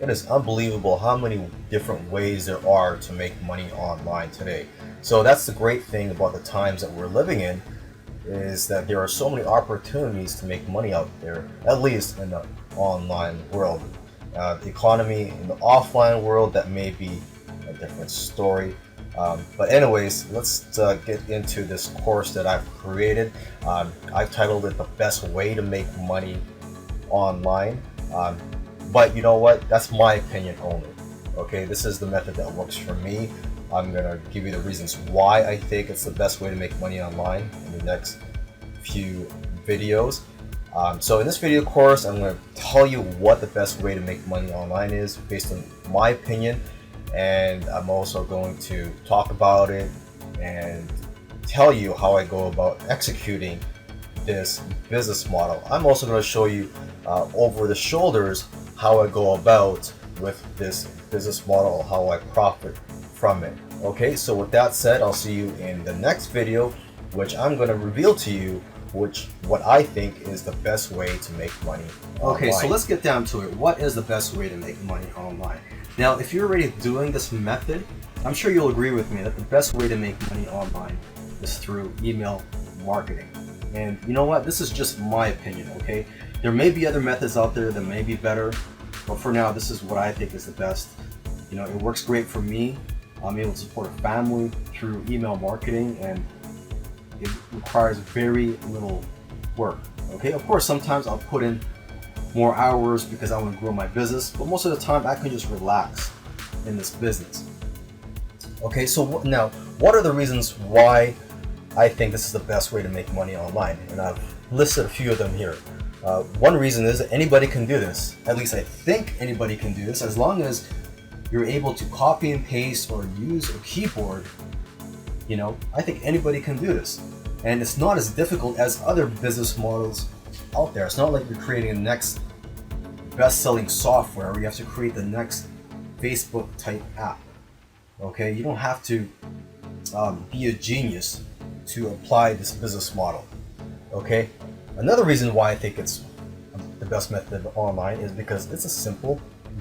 It is unbelievable how many different ways there are to make money online today. So that's the great thing about the times that we're living in, is that there are so many opportunities to make money out there, at least in the online world. The economy in the offline world, that may be a different story. But anyways, let's get into this course that I've created. I've titled it The Best Way to Make Money Online. But you know what? That's my opinion only. Okay, this is the method that works for me. I'm gonna give you the reasons why I think it's the best way to make money online in the next few videos. So in this video course, I'm going to tell you what the best way to make money online is based on my opinion, and I'm also going to talk about it and tell you how I go about executing this business model. I'm also going to show you over the shoulders how I go about with this business model, how I profit from it. Okay, so with that said, I'll see you in the next video, which I'm going to reveal to you what I think is the best way to make money online. Okay, so let's get down to it. What is the best way to make money online? Now, if you're already doing this method, I'm sure you'll agree with me that the best way to make money online is through email marketing. And you know what? This is just my opinion, okay? There may be other methods out there that may be better, but for now, this is what I think is the best. You know, it works great for me. I'm able to support a family through email marketing, and it requires very little work. Okay, of course, sometimes I'll put in more hours because I want to grow my business, but most of the time I can just relax in this business. Okay, so now, what are the reasons why I think this is the best way to make money online? And I've listed a few of them here. One reason is that anybody can do this. At least I think anybody can do this, as long as you're able to copy and paste or use a keyboard. You know, I think anybody can do this. And it's not as difficult as other business models out there. It's not like you're creating the next best-selling software, or you have to create the next Facebook type app. Okay, you don't have to be a genius to apply this business model. Okay, another reason why I think it's the best method online is because it's a simple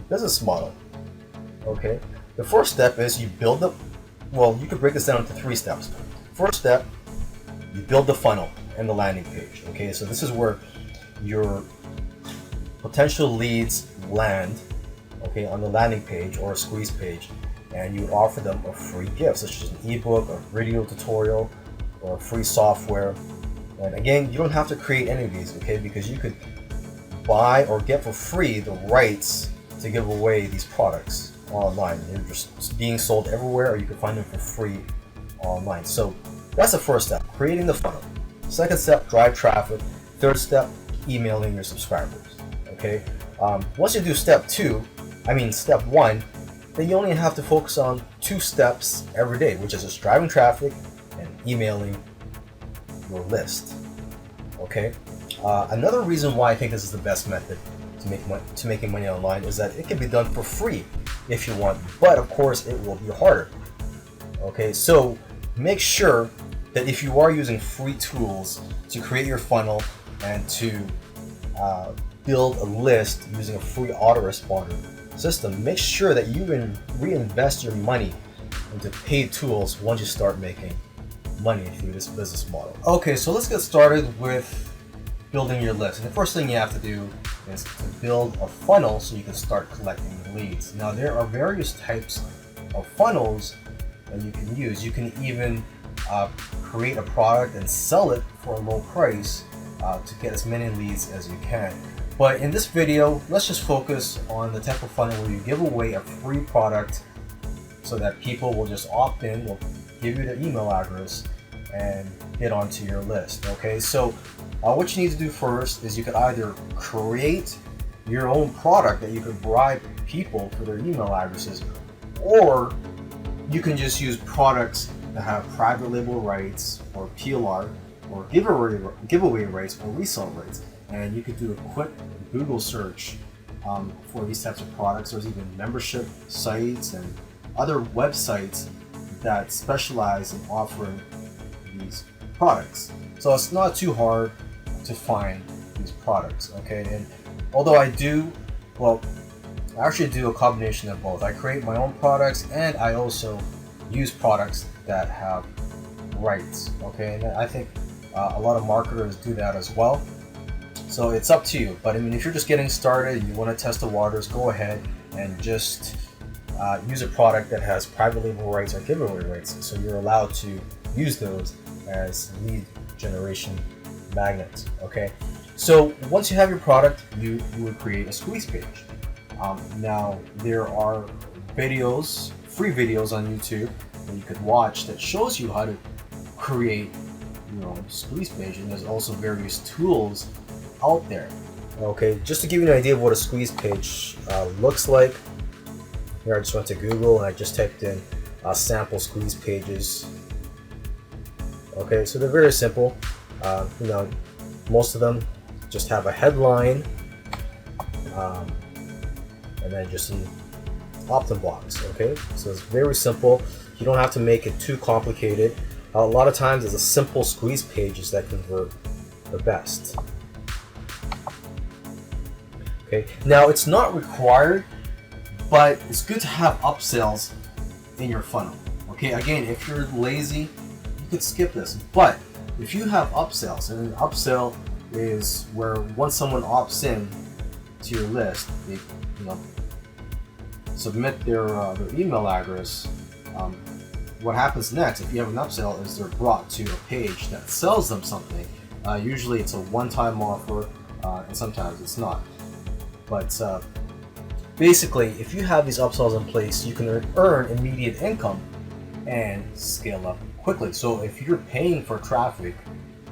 business model. Okay, the first step is you build up. Well, you could break this down into 3 steps. First step, you build the funnel and the landing page. Okay, so this is where your potential leads land, okay, on the landing page or a squeeze page, and you would offer them a free gift, such as an ebook, a video tutorial, or free software. And again, you don't have to create any of these, okay, because you could buy or get for free the rights to give away these products online. They're just being sold everywhere, or you can find them for free online. So that's the first step, creating the funnel. Second step, drive traffic. Third step, emailing your subscribers. Okay. Once you do step 1, then you only have to focus on 2 steps every day, which is just driving traffic and emailing your list. Okay. Another reason why I think this is the best method to making money online is that it can be done for free if you want, but of course it will be harder. Okay, so make sure that if you are using free tools to create your funnel and to build a list using a free autoresponder system, make sure that you reinvest your money into paid tools once you start making money through this business model. Okay, so let's get started with building your list. And the first thing you have to do is to build a funnel so you can start collecting leads. Now, there are various types of funnels that you can use. You can even create a product and sell it for a low price to get as many leads as you can. But in this video, let's just focus on the type of funnel where you give away a free product so that people will just opt in, will give you their email address, and get onto your list. Okay, so what you need to do first is you could either create your own product that you could bribe people for their email addresses, or you can just use products that have private label rights or PLR or giveaway rights or resale rights. And you could do a quick Google search for these types of products. There's even membership sites and other websites that specialize in offering these products. So it's not too hard to find these products, okay? And although I actually do a combination of both. I create my own products and I also use products that have rights. Okay, and I think a lot of marketers do that as well. So it's up to you. But I mean, if you're just getting started and you want to test the waters, go ahead and just use a product that has private label rights or giveaway rights. So you're allowed to use those as lead generation magnets. Okay. So once you have your product, you would create a squeeze page. Now there are videos, free videos on YouTube that you could watch that shows you how to create your own squeeze page, and there's also various tools out there. Okay, just to give you an idea of what a squeeze page looks like, here I just went to Google and I just typed in sample squeeze pages. Okay, so they're very simple. Most of them just have a headline and then just some opt-in blocks. Okay, so it's very simple. You don't have to make it too complicated. A lot of times it's a simple squeeze pages that convert the best. Okay, now it's not required, but it's good to have upsells in your funnel. Okay, again, if you're lazy, you could skip this, but if you have upsells, and an upsell is where once someone opts in to your list, they submit their email address. What happens next, if you have an upsell, is they're brought to a page that sells them something. Usually it's a one-time offer, and sometimes it's not. But basically, if you have these upsells in place, you can earn immediate income and scale up quickly. So if you're paying for traffic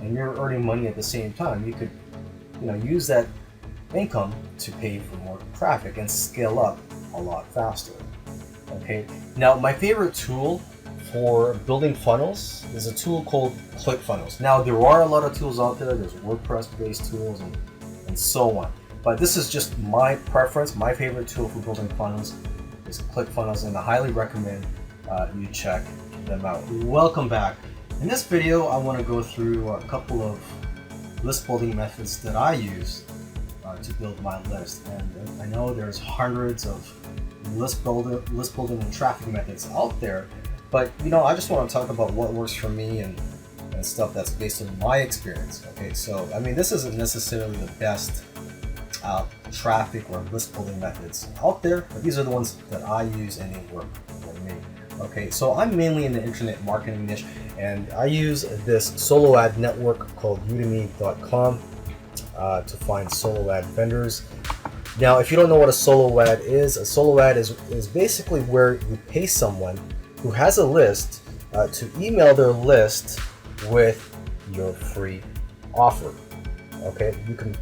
and you're earning money at the same time, you could use that income to pay for more traffic and scale up a lot faster. Okay, now my favorite tool for building funnels is a tool called ClickFunnels. Now there are a lot of tools out there. There's WordPress based tools and so on, but this is just my preference. My favorite tool for building funnels is ClickFunnels, and I highly recommend you check them out. Welcome back. In this video I want to go through a couple of list building methods that I use to build my list, and I know there's hundreds of list building and traffic methods out there, but I just want to talk about what works for me and stuff that's based on my experience. Okay, so I mean, this isn't necessarily the best traffic or list building methods out there, but these are the ones that I use and they work for me. Okay, so I'm mainly in the internet marketing niche, and I use this solo ad network called udemy.com to find solo ad vendors. Now, if you don't know what a solo ad is is basically where you pay someone who has a list to email their list with your free offer. Okay, you can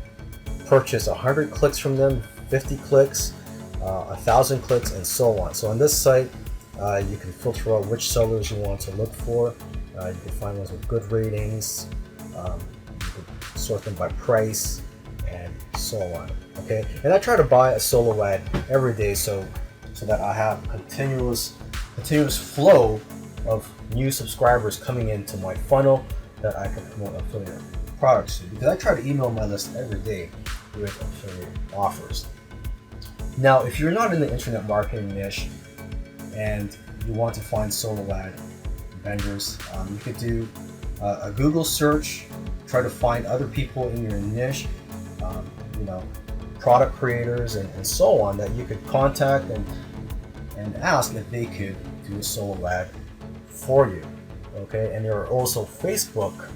purchase 100 clicks from them, 50 clicks, 1,000 clicks, and so on. So on this site, you can filter out which sellers you want to look for. You can find ones with good ratings. You can sort them by price and so on. Okay, and I try to buy a solo ad every day so that I have continuous flow of new subscribers coming into my funnel that I can promote affiliate products to, because I try to email my list every day with affiliate offers. Now, if you're not in the internet marketing niche and you want to find solo ad vendors, you could do a Google search, try to find other people in your niche, product creators and so on, that you could contact and ask if they could do a solo ad for you. Okay, and there are also Facebook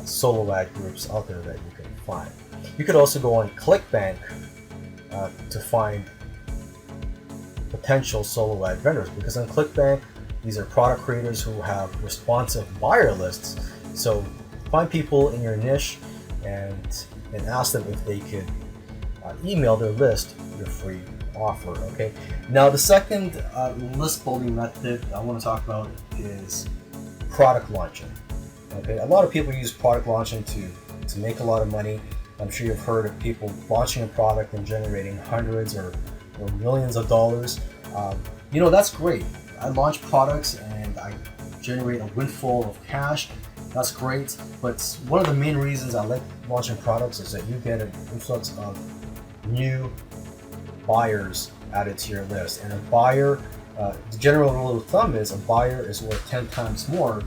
solo ad groups out there that you can find. You could also go on ClickBank to find potential solo ad vendors, because on ClickBank, these are product creators who have responsive buyer lists. So find people in your niche and ask them if they could email their list your free offer. Okay, now the second list building method I want to talk about is product launching. Okay, a lot of people use product launching to make a lot of money. I'm sure you've heard of people launching a product and generating hundreds or millions of dollars. That's great. I launch products and I generate a windfall of cash. That's great, but one of the main reasons I like launching products is that you get an influx of new buyers added to your list. And a buyer, the general rule of thumb is a buyer is worth 10 times more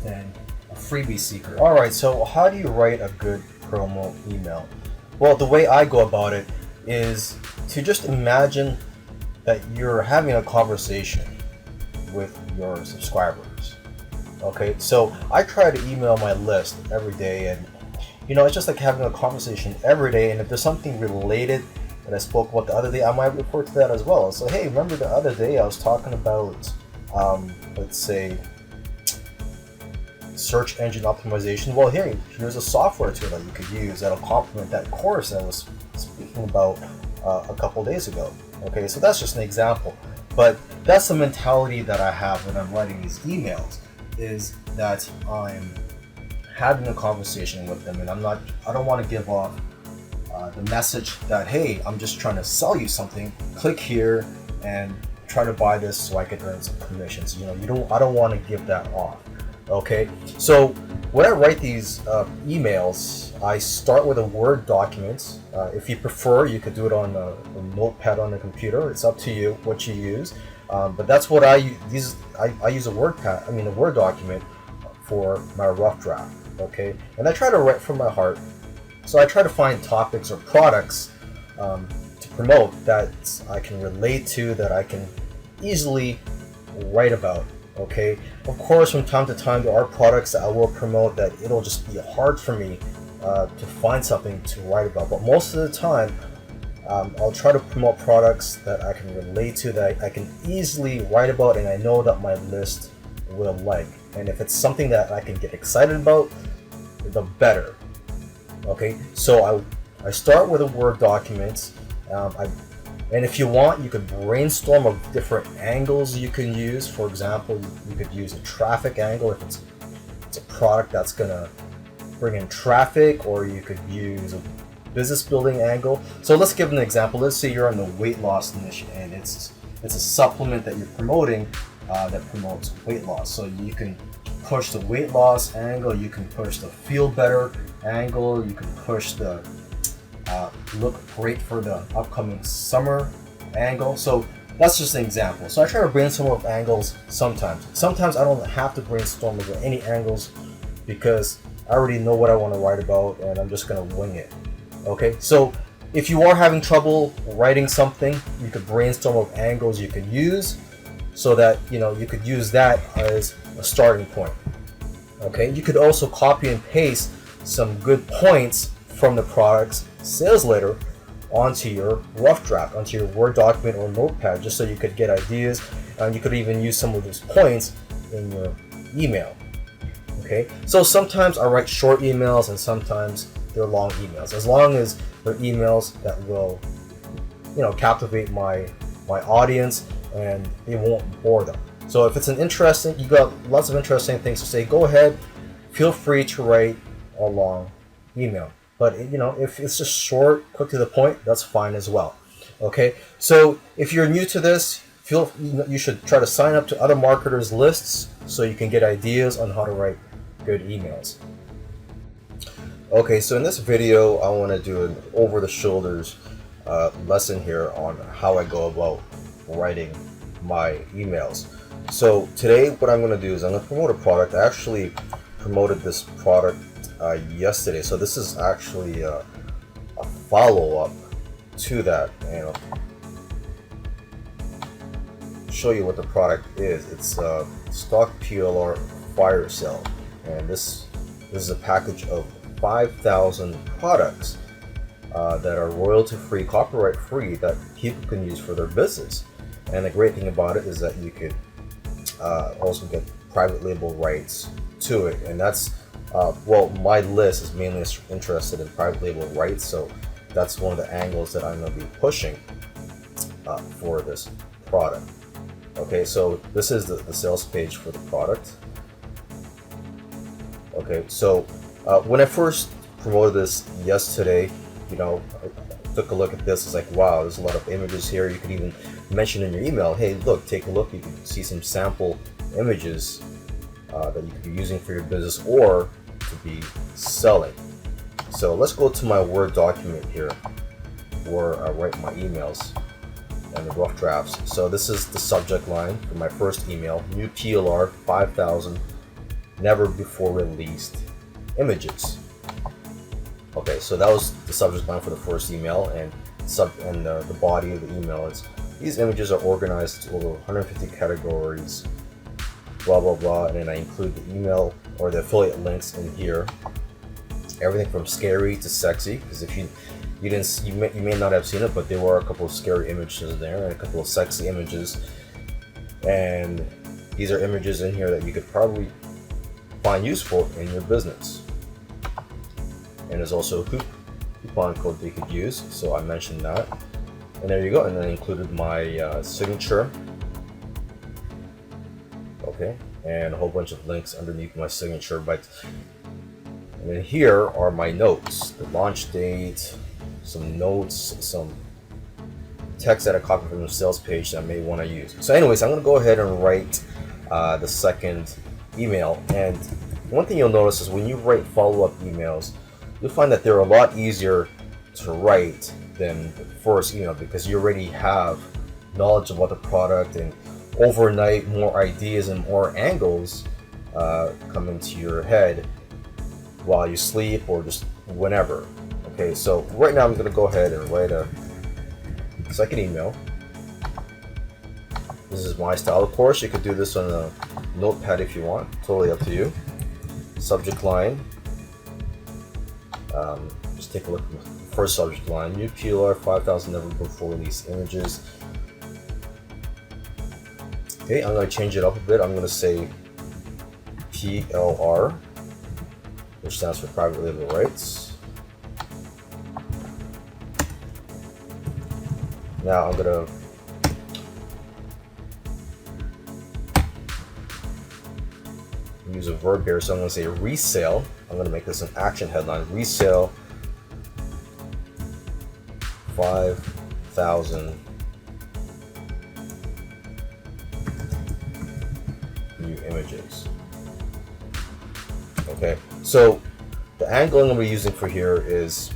than a freebie seeker. All right, so how do you write a good promo email? Well, the way I go about it is to just imagine that you're having a conversation with your subscribers. Okay, so I try to email my list every day, and it's just like having a conversation every day. And if there's something related that I spoke about the other day, I might refer to that as well. So, hey, remember the other day I was talking about, let's say, search engine optimization. Well, here's a software tool that you could use that'll complement that course that I was speaking about a couple days ago. Okay, so that's just an example, but that's the mentality that I have when I'm writing these emails, is that I'm having a conversation with them, and I don't want to give off the message that, hey, I'm just trying to sell you something, click here and try to buy this so I can earn some commissions. I don't want to give that off. Okay, so when I write these emails, I start with a Word document. If you prefer, you could do it on a notepad on the computer. It's up to you what you use. But that's what I use. I use a Word document for my rough draft. Okay, and I try to write from my heart. So I try to find topics or products to promote that I can relate to, that I can easily write about. Okay, of course, from time to time there are products that I will promote that it'll just be hard for me to find something to write about. But most of the time, I'll try to promote products that I can relate to, that I can easily write about, and I know that my list will like. And if it's something that I can get excited about, the better. Okay, so I start with a Word document. And if you want, you could brainstorm of different angles you can use. For example, you could use a traffic angle if it's a product that's gonna bring in traffic, or you could use a business building angle. So let's give an example. Let's say you're on the weight loss niche, and it's a supplement that you're promoting that promotes weight loss. So you can push the weight loss angle, you can push the feel better angle, you can push the look great for the upcoming summer angle. So that's just an example. So I try to brainstorm of angles sometimes. Sometimes I don't have to brainstorm over any angles because I already know what I want to write about, and I'm just going to wing it. Okay, so if you are having trouble writing something, you could brainstorm of angles you could use, so that you could use that as a starting point. Okay, you could also copy and paste some good points from the product's sales letter onto your rough draft, onto your Word document or notepad, just so you could get ideas, and you could even use some of those points in your email. Okay, so sometimes I write short emails and sometimes they're long emails, as long as they're emails that will captivate my audience and they won't bore them. So if it's you got lots of interesting things to say, go ahead, feel free to write a long email. But if it's just short, quick to the point, that's fine as well. Okay, so if you're new to this, you should try to sign up to other marketers' lists so you can get ideas on how to write good emails. Okay, so in this video, I want to do an over-the-shoulders lesson here on how I go about writing my emails. So today, what I'm going to do is I'm going to promote a product. I actually promoted this product yesterday, so this is actually a follow-up to that, and I'll show you what the product is. It's a stock PLR fire sale, and this is a package of 5,000 products that are royalty-free, copyright-free, that people can use for their business. And the great thing about it is that you could also get private label rights to it, and that's my list is mainly interested in private label rights, so that's one of the angles that I'm going to be pushing for this product. Okay, so this is the sales page for the product. Okay, so when I first promoted this yesterday, I took a look at this. It's like, wow, there's a lot of images here. You could even mention in your email, hey, look, take a look. You can see some sample images that you could be using for your business or to be selling. So let's go to my Word document here where I write my emails. and the rough drafts. So this is the subject line for my first email: new PLR 5,000 never before released images. Okay, so that was the subject line for the first email, and the body of the email is: these images are organized over 150 categories, blah blah blah, and then I include the email or the affiliate links in here. Everything from scary to sexy, because if you may not have seen it, but there were a couple of scary images there and a couple of sexy images, and these are images in here that you could probably find useful in your business. And there's also a coupon code that you could use, so I mentioned that, and there you go. And then I included my signature, okay, and a whole bunch of links underneath my signature. And then here are my notes: the launch date, some notes, some text that I copied from the sales page that I may want to use. So anyways, I'm going to go ahead and write the second email. And one thing you'll notice is when you write follow-up emails, you'll find that they're a lot easier to write than the first email, because you already have knowledge about the product, and overnight more ideas and more angles come into your head while you sleep or just whenever. Okay, so right now I'm going to go ahead and write a second email. This is my style. Of course, you could do this on a notepad if you want, totally up to you. Subject line, just take a look at the first subject line: new PLR 5,000 never before released images. Okay, I'm going to change it up a bit. I'm going to say PLR, which stands for private label rights. Now I'm going to use a verb here, so I'm going to say resale. I'm going to make this an action headline: resale 5,000 new images. Okay, so the angle I'm going to be using for here is,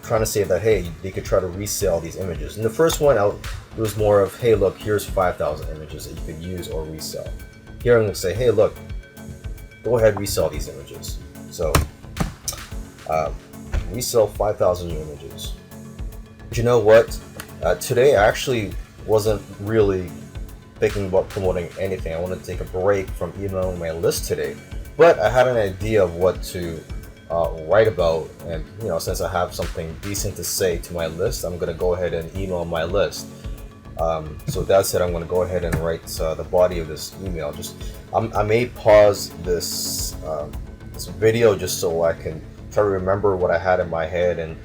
trying to say that, hey, they could try to resell these images. In the first one, it was more of, hey, look, here's 5,000 images that you could use or resell. Here I'm going to say, hey, look, go ahead, resell these images. So resell 5,000 new images. But you know what? Today I actually wasn't really thinking about promoting anything. I wanted to take a break from emailing my list today, but I had an idea of what to write about, and since I have something decent to say to my list, I'm going to go ahead and email my list. So that said, I'm going to go ahead and write the body of this email. I may pause this video just so I can try to remember what I had in my head and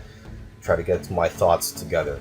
try to get my thoughts together.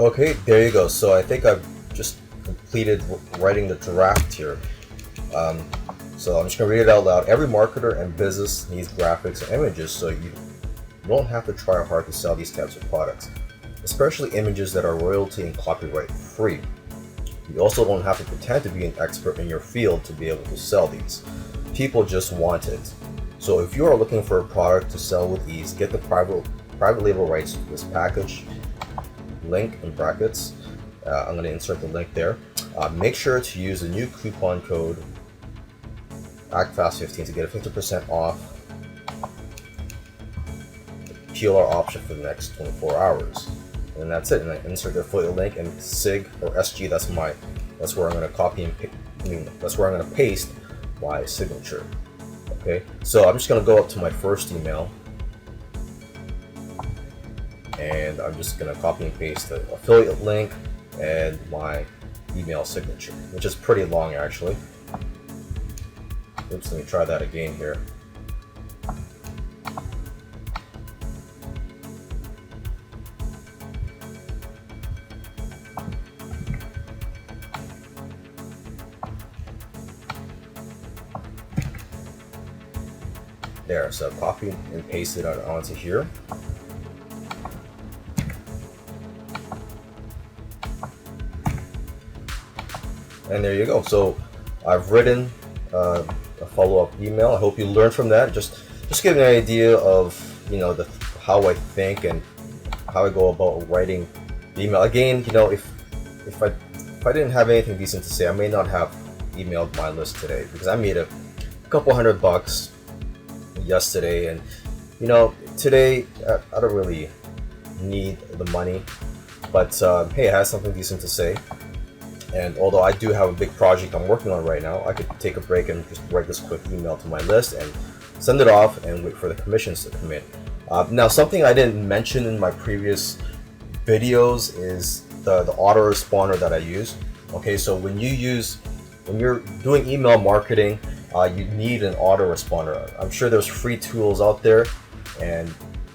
Okay, there you go. So I think I've just completed writing the draft here. Um, so I'm just gonna read it out loud. Every marketer and business needs graphics and images, so you don't have to try hard to sell these types of products, especially images that are royalty and copyright free. You also don't have to pretend to be an expert in your field to be able to sell these. People just want it. So if you are looking for a product to sell with ease, get the private label rights to this package. Link in brackets. I'm going to insert the link there. Make sure to use the new coupon code ACTFAST15 to get a 50% off PLR option for the next 24 hours. And that's it. And I insert the affiliate link, and SIG or SG, that's where I'm going to copy and that's where I'm going to paste my signature. Okay, so I'm just going to go up to my first email, and I'm just going to copy and paste the affiliate link and my email signature, which is pretty long actually. Oops, let me try that again here. There, so copy and paste it onto here. And there you go. So I've written a follow-up email. I hope you learned from that. Just give an idea of how I think and how I go about writing the email. Again, if I didn't have anything decent to say, I may not have emailed my list today, because I made a couple $100 yesterday, and today I don't really need the money, but hey, I have something decent to say. And although I do have a big project I'm working on right now, I could take a break and just write this quick email to my list and send it off and wait for the commissions to come in. Now, something I didn't mention in my previous videos is the autoresponder that I use. Okay, so when you're doing email marketing, you need an autoresponder. I'm sure there's free tools out there,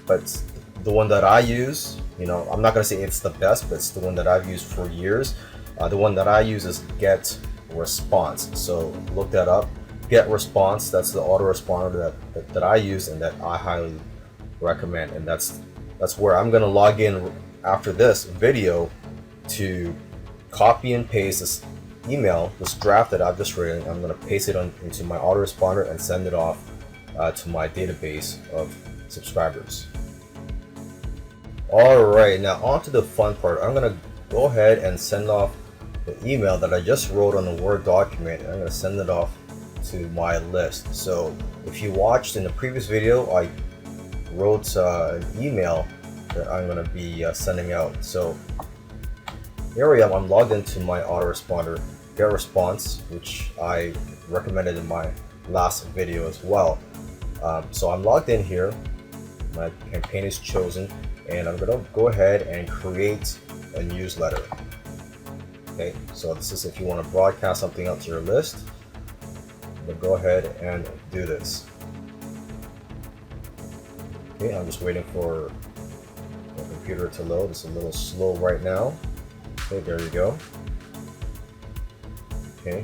but the one that I use, I'm not gonna say it's the best, but it's the one that I've used for years. The one that I use is Get Response. So look that up. Get Response. That's the autoresponder that I use and that I highly recommend. And that's where I'm gonna log in after this video to copy and paste this email, this draft that I've just written. I'm gonna paste it into my autoresponder and send it off to my database of subscribers. All right, now on to the fun part. I'm gonna go ahead and send off the email that I just wrote on the Word document, and I'm going to send it off to my list. So if you watched in the previous video, I wrote an email that I'm going to be sending out. So here I am. I'm logged into my autoresponder Get Response, which I recommended in my last video as well. So I'm logged in here. My campaign is chosen, and I'm going to go ahead and create a newsletter. Okay, so this is if you want to broadcast something out to your list, but go ahead and do this. Okay, I'm just waiting for the computer to load. It's a little slow right now. Okay, there you go. Okay,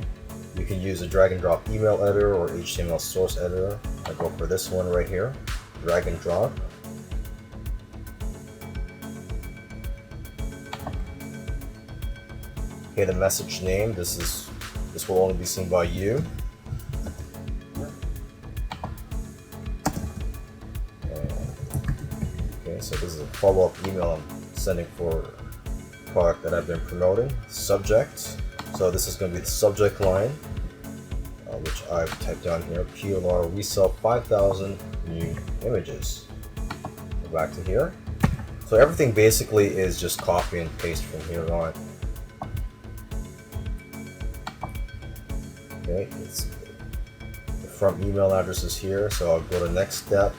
you can use a drag and drop email editor or HTML source editor. I go for this one right here, drag and drop. Okay, the message name, this will only be seen by you. Okay, so this is a follow-up email I'm sending for a product that I've been promoting. Subject, so this is going to be the subject line, which I've typed down here. PLR, we sell 5,000 new images. Go back to here. So everything basically is just copy and paste from here on. Okay, the front email address is here, so I'll go to next step.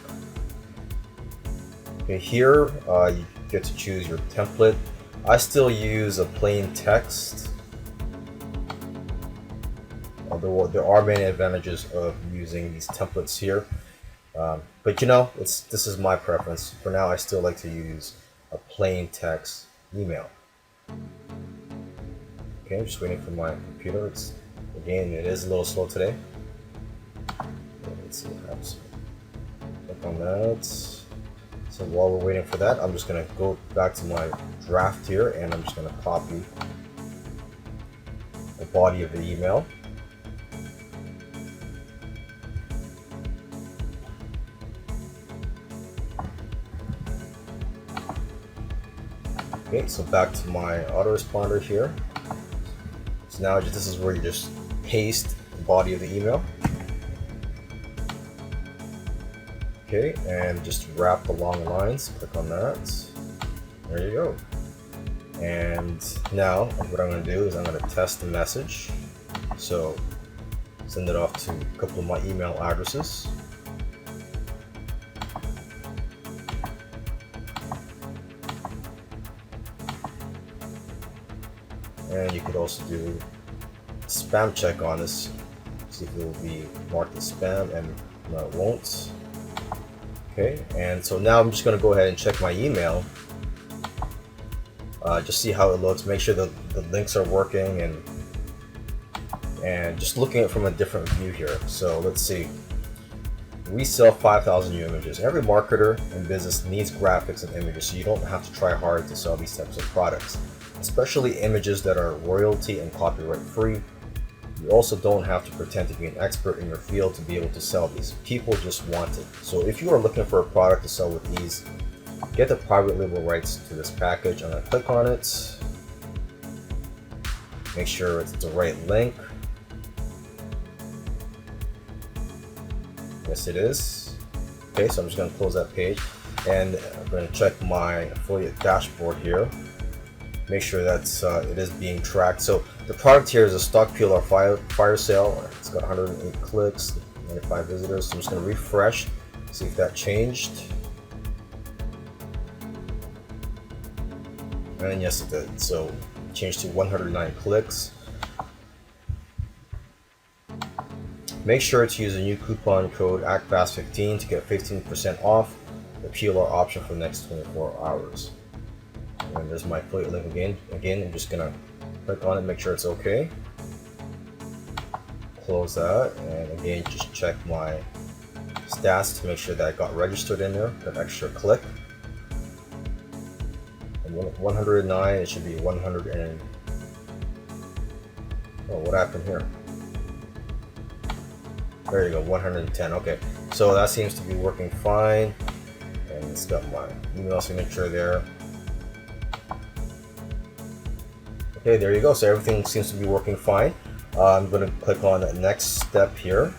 Okay, here you get to choose your template. I still use a plain text, although there are many advantages of using these templates here. But this is my preference. For now, I still like to use a plain text email. Okay, I'm just waiting for my computer. Again, it is a little slow today. Let's see what happens. Click on that. So while we're waiting for that, I'm just going to go back to my draft here, and I'm just going to copy the body of the email. Okay, so back to my autoresponder here. So now this is where you just paste the body of the email. Okay, and just wrap along the lines. Click on that. There you go. And now what I'm going to do is I'm going to test the message. So send it off to a couple of my email addresses. And you could also do spam check on this, see if it will be marked as spam, and no, it won't. Okay, and so now I'm just going to go ahead and check my email, just see how it looks, make sure the links are working, and just looking at it from a different view here. So let's see. We sell 5,000 new images. Every marketer and business needs graphics and images, so you don't have to try hard to sell these types of products, especially images that are royalty and copyright free. You also don't have to pretend to be an expert in your field to be able to sell these. People just want it. So if you are looking for a product to sell with ease, get the private label rights to this package. I'm going to click on it. Make sure it's the right link. Yes, it is. Okay, so I'm just going to close that page, and I'm going to check my affiliate dashboard here. Make sure that it is being tracked. So the product here is a stock PLR fire sale. It's got 108 clicks, 95 visitors. So I'm just going to refresh, see if that changed. And yes, it did. So it changed to 109 clicks. Make sure to use a new coupon code ACTFAST15 to get 15% off the PLR option for the next 24 hours. And there's my affiliate link again. I'm just gonna click on it, make sure it's okay. Close that, and again, just check my stats to make sure that I got registered in there, that extra click. And 109, it should be 100 and... oh, what happened here? There you go, 110. Okay, so that seems to be working fine, and it's got my email signature there. Okay, there you go. So everything seems to be working fine. I'm going to click on the next step here.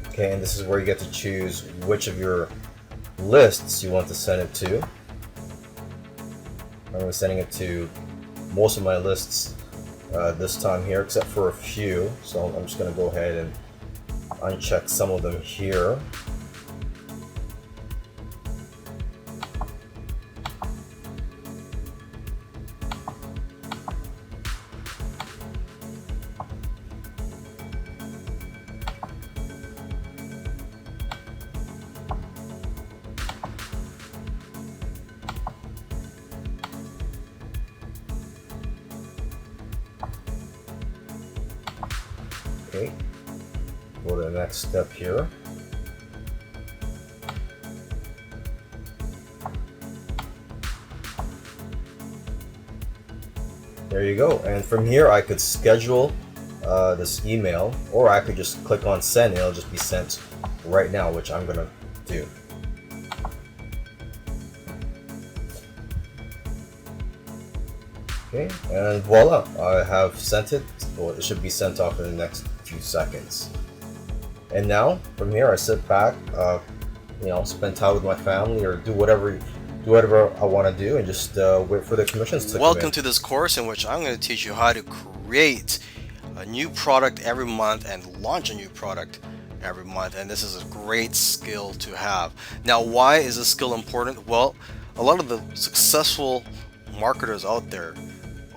Okay, and this is where you get to choose which of your lists you want to send it to. I'm going to be sending it to most of my lists this time here, except for a few. So I'm just going to go ahead and uncheck some of them here. Okay, go to the next step here. There you go. And from here I could schedule this email, or I could just click on send and it'll just be sent right now, which I'm gonna do. Okay, and voila, I have sent it. Well, it should be sent off in the next few seconds. And now from here I sit back, spend time with my family, or do whatever I want to do, and just wait for the commissions to come in. Welcome to this course in which I'm going to teach you how to create a new product every month and launch a new product every month. And this is a great skill to have. Now, why is this skill important? Well, a lot of the successful marketers out there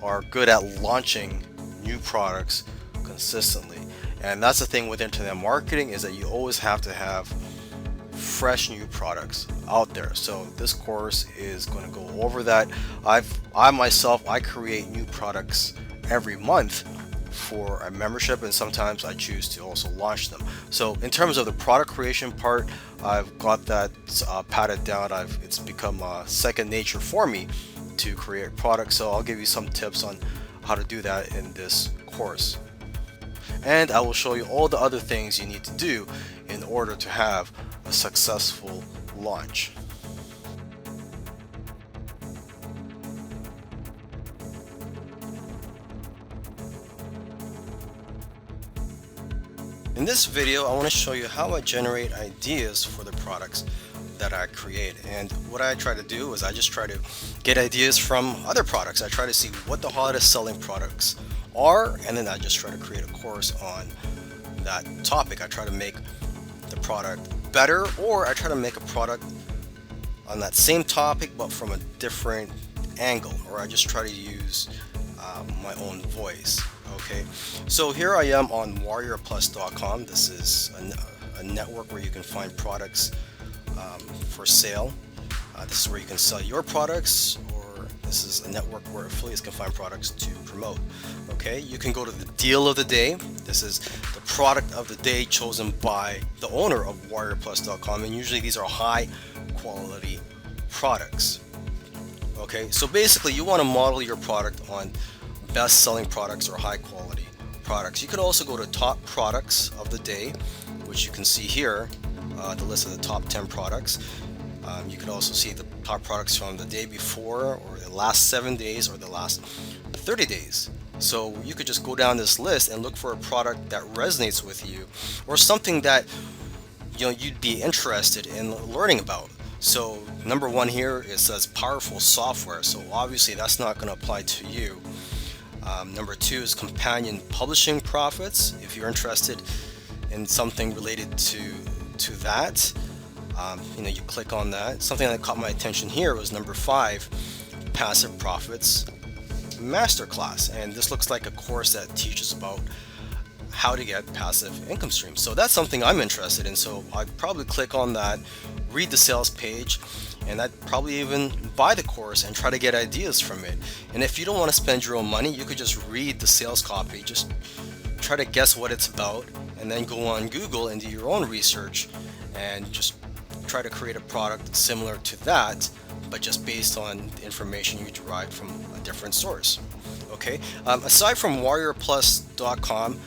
are good at launching new products consistently. And that's the thing with internet marketing, is that you always have to have fresh new products out there. So this course is going to go over that. I myself, I create new products every month for a membership, and sometimes I choose to also launch them. So in terms of the product creation part, I've got that patted down. It's become second nature for me to create products. So I'll give you some tips on how to do that in this course. And I will show you all the other things you need to do in order to have a successful launch. In this video, I want to show you how I generate ideas for the products that I create. And what I try to do is I just try to get ideas from other products. I try to see what the hottest selling products are, and then I just try to create a course on that topic. I try to make the product better, or I try to make a product on that same topic but from a different angle, or I just try to use my own voice. Okay, so here I am on warriorplus.com. This is a network where you can find products for sale. This is where you can sell your products, or this is a network where affiliates can find products to promote. Okay, you can go to the deal of the day. This is the product of the day chosen by the owner of warriorplus.com, and usually these are high quality products. Okay, so basically you want to model your product on best selling products or high quality products. You could also go to top products of the day, which you can see here, the list of the top 10 products. You could also see the top products from the day before, or the last 7 days, or the last 30 days. So you could just go down this list and look for a product that resonates with you, or something that you'd be interested in learning about. So number one here, it says powerful software, so obviously that's not going to apply to you. Number two is companion publishing profits. If you're interested in something related to that, you click on that. Something that caught my attention here was number 5, passive profits masterclass, and this looks like a course that teaches about how to get passive income streams. So that's something I'm interested in, so I'd probably click on that, read the sales page, and I'd probably even buy the course and try to get ideas from it. And if you don't want to spend your own money, you could just read the sales copy, just try to guess what it's about, and then go on Google and do your own research and just try to create a product similar to that, but just based on the information you derived from a different source. Okay, aside from warriorplus.com,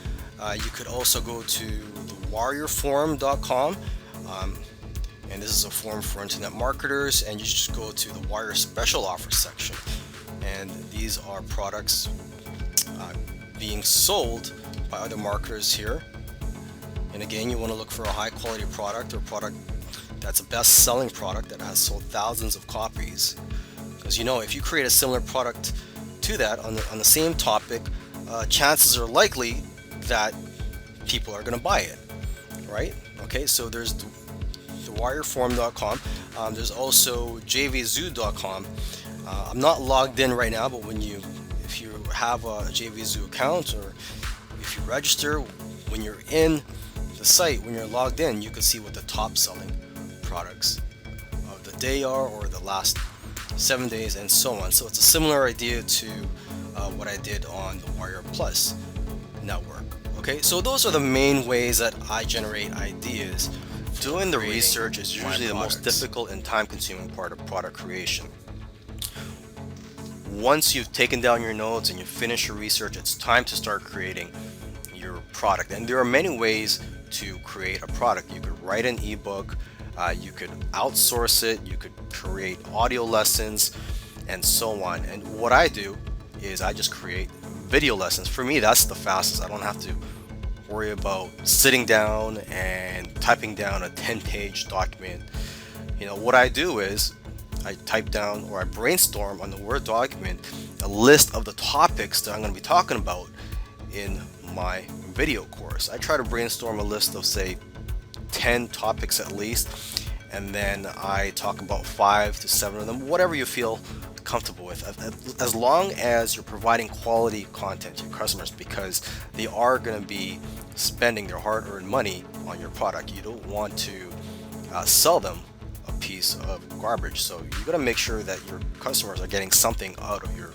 you could also go to the warriorforum.com, and this is a forum for internet marketers, and you just go to the Warrior Special Offers section, and these are products being sold by other marketers here. And again, you want to look for a high quality product, or product that's a best selling product that has sold thousands of copies, because if you create a similar product to that on the same topic, chances are likely that people are going to buy it, right? Okay, so there's the warriorforum.com. There's also jvzoo.com. I'm not logged in right now, but if you have a JVZoo account, or if you register, when you're in the site, when you're logged in, you can see what the top selling products of the day are, or the last 7 days, and so on. So it's a similar idea to what I did on the Warrior Plus network. Okay, so those are the main ways that I generate ideas. Doing the research is usually the most difficult and time-consuming part of product creation. Once you've taken down your notes and you've finished your research, it's time to start creating your product. And there are many ways to create a product. You could write an ebook, you could outsource it, you could create audio lessons, and so on. And what I do is I just create video lessons. For me, that's the fastest. I don't have to worry about sitting down and typing down a 10-page document. What I do is I type down, or I brainstorm on the Word document, a list of the topics that I'm going to be talking about in my video course. I try to brainstorm a list of, say, 10 topics at least, and then I talk about 5 to 7 of them, whatever you feel comfortable with, as long as you're providing quality content to your customers, because they are going to be spending their hard-earned money on your product. You don't want to sell them a piece of garbage. So you got to make sure that your customers are getting something out of your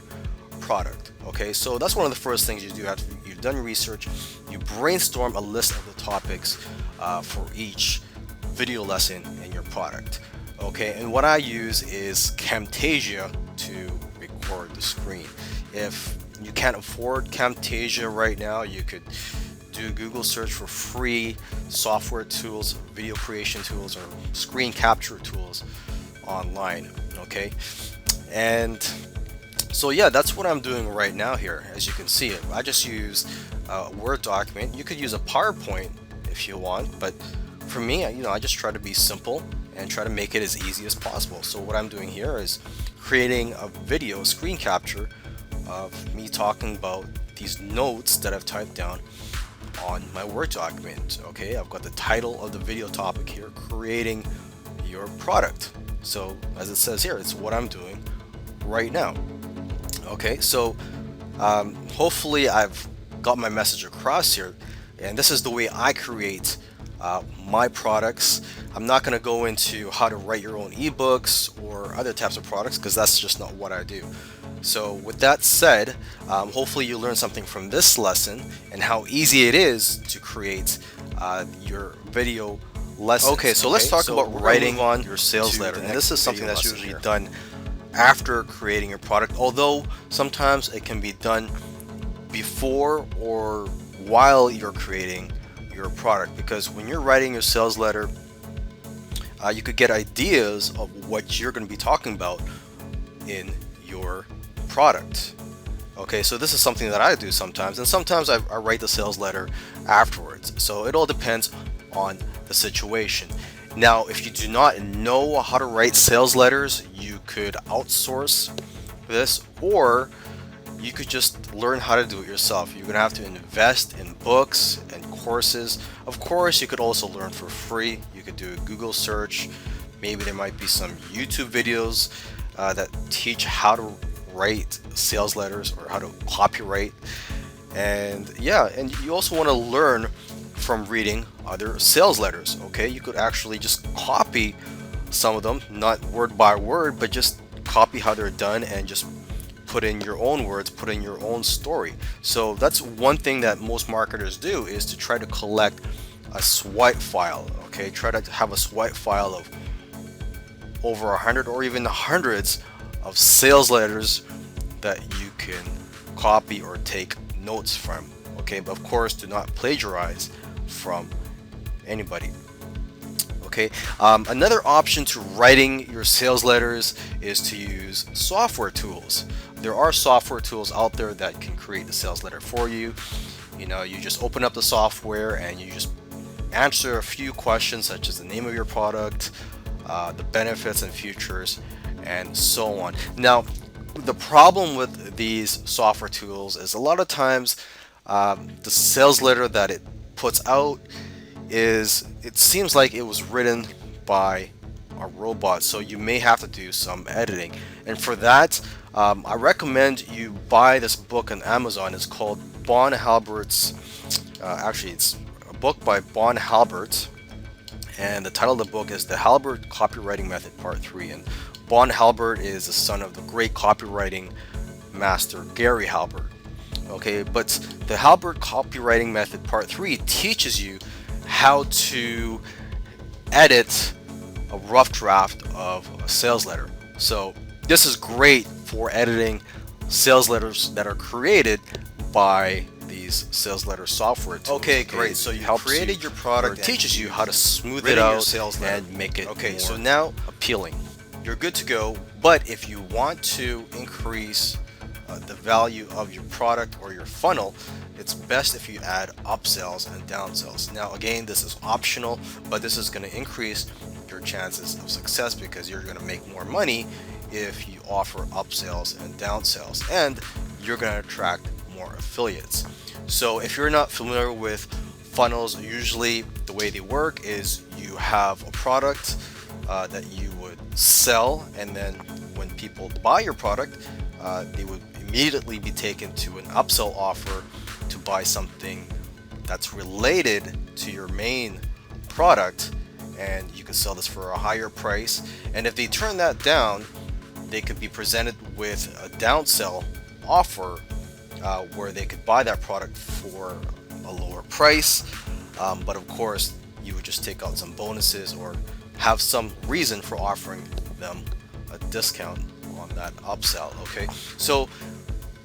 product. Okay, so that's one of the first things you do after you've done your research. You brainstorm a list of the topics for each video lesson in your product. Okay, and what I use is Camtasia to record the screen. If you can't afford Camtasia right now, you could do a Google search for free software tools, video creation tools, or screen capture tools online. Okay, and so yeah, that's what I'm doing right now here. As you can see, I just use a Word document. You could use a PowerPoint if you want, but for me, I just try to be simple and try to make it as easy as possible. So what I'm doing here is creating a video screen capture of me talking about these notes that I've typed down on my Word document. Okay, I've got the title of the video topic here, creating your product. So as it says here, it's what I'm doing right now. Okay, so hopefully I've got my message across here, and this is the way I create my products. I'm not going to go into how to write your own ebooks or other types of products, because that's just not what I do. So with that said, hopefully you learned something from this lesson and how easy it is to create your video lessons. Okay, so let's talk about writing on your sales letter. And this is something that's usually done after creating your product, although sometimes it can be done before or while you're creating your product, because when you're writing your sales letter, you could get ideas of what you're going to be talking about in your product. Okay, so this is something that I do sometimes, and sometimes I write the sales letter afterwards. So it all depends on the situation. Now, if you do not know how to write sales letters, you could outsource this, or you could just learn how to do it yourself. You're gonna have to invest in books and courses. Of course, you could also learn for free. You could do a Google search. Maybe there might be some YouTube videos that teach how to write sales letters or how to copyright. And yeah, and you also want to learn from reading other sales letters. Okay, you could actually just copy some of them, not word by word, but just copy how they're done and just put in your own words, put in your own story. So that's one thing that most marketers do, is to try to collect a swipe file. Okay, try to have a swipe file of over 100 or even hundreds of sales letters that you can copy or take notes from. Okay, but of course, do not plagiarize from anybody. Okay, another option to writing your sales letters is to use software tools. There are software tools out there that can create the sales letter for you. You know, you just open up the software and you just answer a few questions, such as the name of your product, the benefits and features, and so on. Now, the problem with these software tools is a lot of times the sales letter that it puts out it seems like it was written by a robot, so you may have to do some editing. And for that, I recommend you buy this book on Amazon. It's called Bon Halbert's, actually it's a book by Bon Halbert, and the title of the book is The Halbert Copywriting Method Part 3. And Bon Halbert is the son of the great copywriting master Gary Halbert. Okay, but the Halbert Copywriting Method Part 3 teaches you how to edit a rough draft of a sales letter. So this is great for editing sales letters that are created by these sales letter software tools. Okay, great. So you created your product, it teaches you how to smooth it out and make it more so now appealing. You're good to go. But if you want to increase the value of your product or your funnel, it's best if you add upsells and downsells. Now again, this is optional, but this is going to increase your chances of success, because you're going to make more money if you offer upsells and downsells, and you're going to attract more affiliates. So if you're not familiar with funnels, usually the way they work is you have a product that you would sell, and then when people buy your product, they would immediately be taken to an upsell offer to buy something that's related to your main product, and you could sell this for a higher price. And if they turn that down, they could be presented with a downsell offer where they could buy that product for a lower price, but of course you would just take out some bonuses or have some reason for offering them a discount on that upsell. Okay, so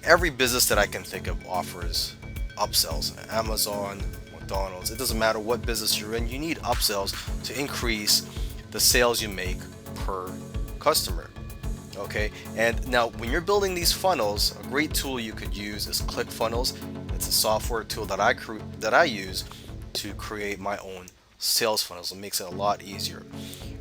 every business that I can think of offers upsells. Amazon, McDonald's, it doesn't matter what business you're in, you need upsells to increase the sales you make per customer. Okay, and now when you're building these funnels, a great tool you could use is ClickFunnels. It's a software tool that I use to create my own sales funnels. It makes it a lot easier.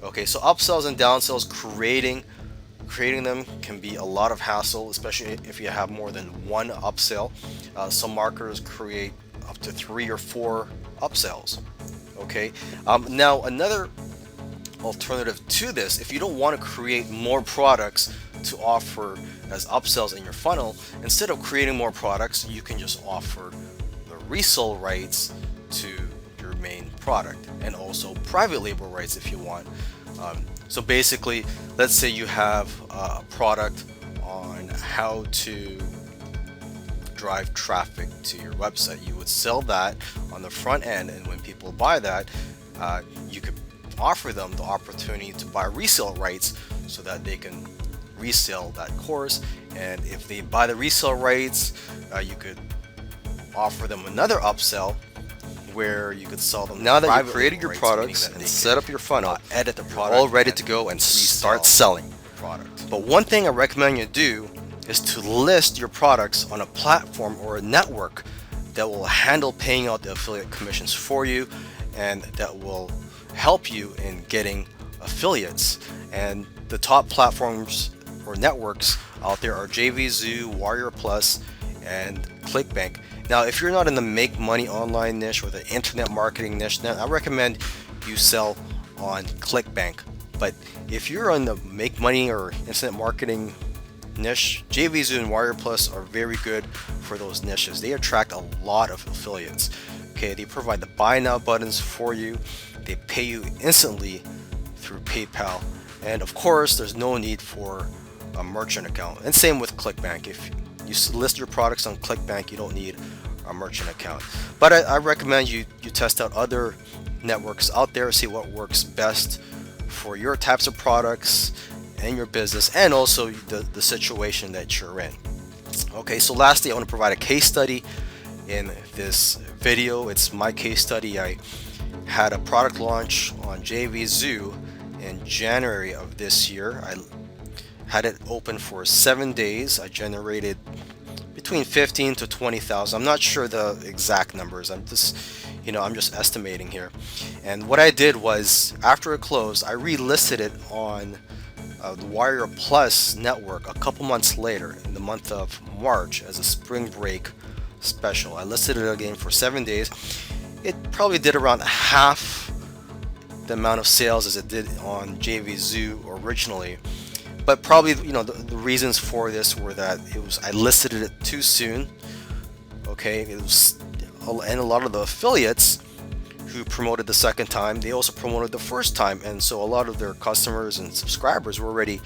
Okay, so upsells and downsells, creating them can be a lot of hassle, especially if you have more than one upsell. Some marketers create up to 3 or 4 upsells. Okay, now another alternative to this, if you don't want to create more products to offer as upsells in your funnel, instead of creating more products, you can just offer the resale rights to your main product, and also private label rights if you want. So basically, let's say you have a product on how to drive traffic to your website. You would sell that on the front end, and when people buy that, you could offer them the opportunity to buy resale rights so that they can resell that course. And if they buy the resale rights, you could offer them another upsell where you could sell them. Now that you've created your products and set up your funnel, edit the product, all ready to go and start selling product. But one thing I recommend you do is to list your products on a platform or a network that will handle paying out the affiliate commissions for you, and that will help you in getting affiliates. And the top platforms or networks out there are JVZoo, Warrior Plus, and ClickBank. Now, if you're not in the make money online niche or the internet marketing niche, then I recommend you sell on ClickBank. But if you're on the make money or internet marketing niche, JVZoo and Warrior Plus are very good for those niches. They attract a lot of affiliates. Okay, they provide the buy now buttons for you. They pay you instantly through PayPal, and of course, there's no need for a merchant account. And same with ClickBank. If you list your products on ClickBank, you don't need a merchant account. But I recommend you test out other networks out there, see what works best for your types of products and your business, and also the situation that you're in. Okay, so lastly, I want to provide a case study in this video. It's my case study. I had a product launch on JVZoo in January of this year. I had it open for 7 days. I generated between 15 to 20,000. I'm not sure the exact numbers. I'm just estimating here. And what I did was, after it closed, I relisted it on the Warrior Plus network a couple months later, in the month of March, as a spring break special. I listed it again for 7 days. It probably did around half the amount of sales as it did on JVZoo originally. But probably, the reasons for this were that I listed it too soon. Okay, and a lot of the affiliates who promoted the second time, they also promoted the first time, and so a lot of their customers and subscribers were already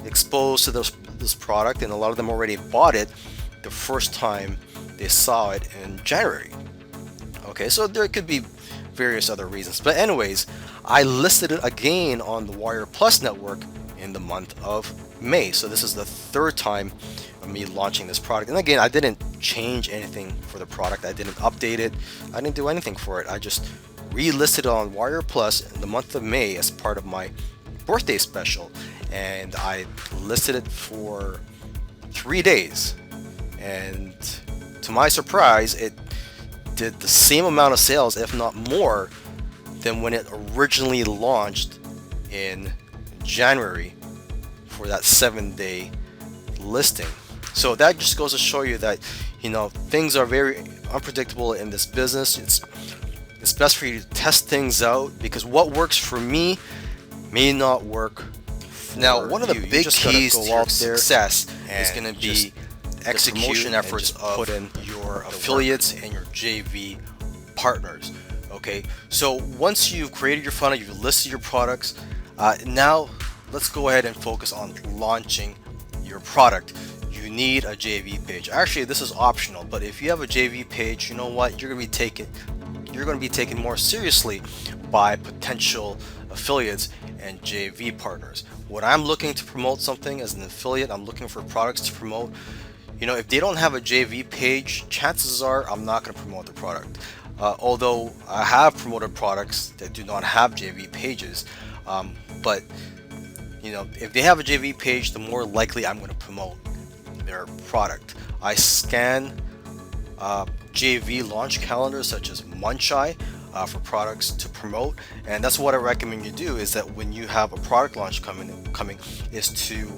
exposed to this product, and a lot of them already bought it the first time they saw it in January. Okay, so there could be various other reasons, but anyways, I listed it again on the Warrior Plus network in the month of May. So this is the third time of me launching this product, and again, I didn't change anything for the product. I didn't update it. I didn't do anything for it. I just relisted it on Warrior Plus in the month of May as part of my birthday special, and I listed it for 3 days, and to my surprise, it did the same amount of sales, if not more, than when it originally launched in January for that 7-day listing. So that just goes to show you that things are very unpredictable in this business. It's best for you to test things out, because what works for me may not work Now, one of the big keys to your success is going to be execution efforts of put in your affiliates and your JV partners. Okay, so once you've created your funnel, you've listed your products, now let's go ahead and focus on launching your product. You need a JV page. Actually, this is optional, but if you have a JV page, you know what, you're going to be taken more seriously by potential affiliates and JV partners. When I'm looking to promote something as an affiliate, I'm looking for products to promote. You know, if they don't have a JV page, chances are I'm not going to promote the product. Although I have promoted products that do not have JV pages, but you know, if they have a JV page, the more likely I'm going to promote their product. I scan JV launch calendars such as Muncheye for products to promote, and that's what I recommend you do. Is that when you have a product launch coming, is to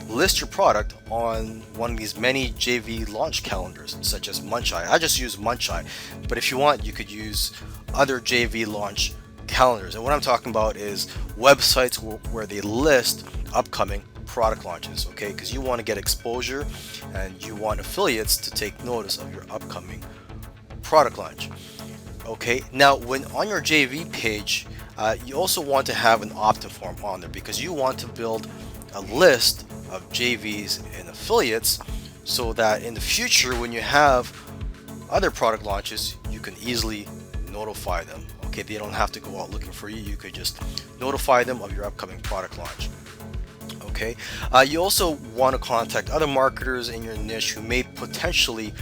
list your product on one of these many JV launch calendars such as Muncheye. I just use Muncheye, but if you want, you could use other JV launch calendars. And what I'm talking about is websites where they list upcoming product launches, okay? Because you want to get exposure and you want affiliates to take notice of your upcoming product launch. Okay, now when on your JV page, you also want to have an opt-in form on there because you want to build a list of JVs and affiliates so that in the future when you have other product launches, you can easily notify them. Okay, they don't have to go out looking for you. You could just notify them of your upcoming product launch. Okay, you also want to contact other marketers in your niche who may potentially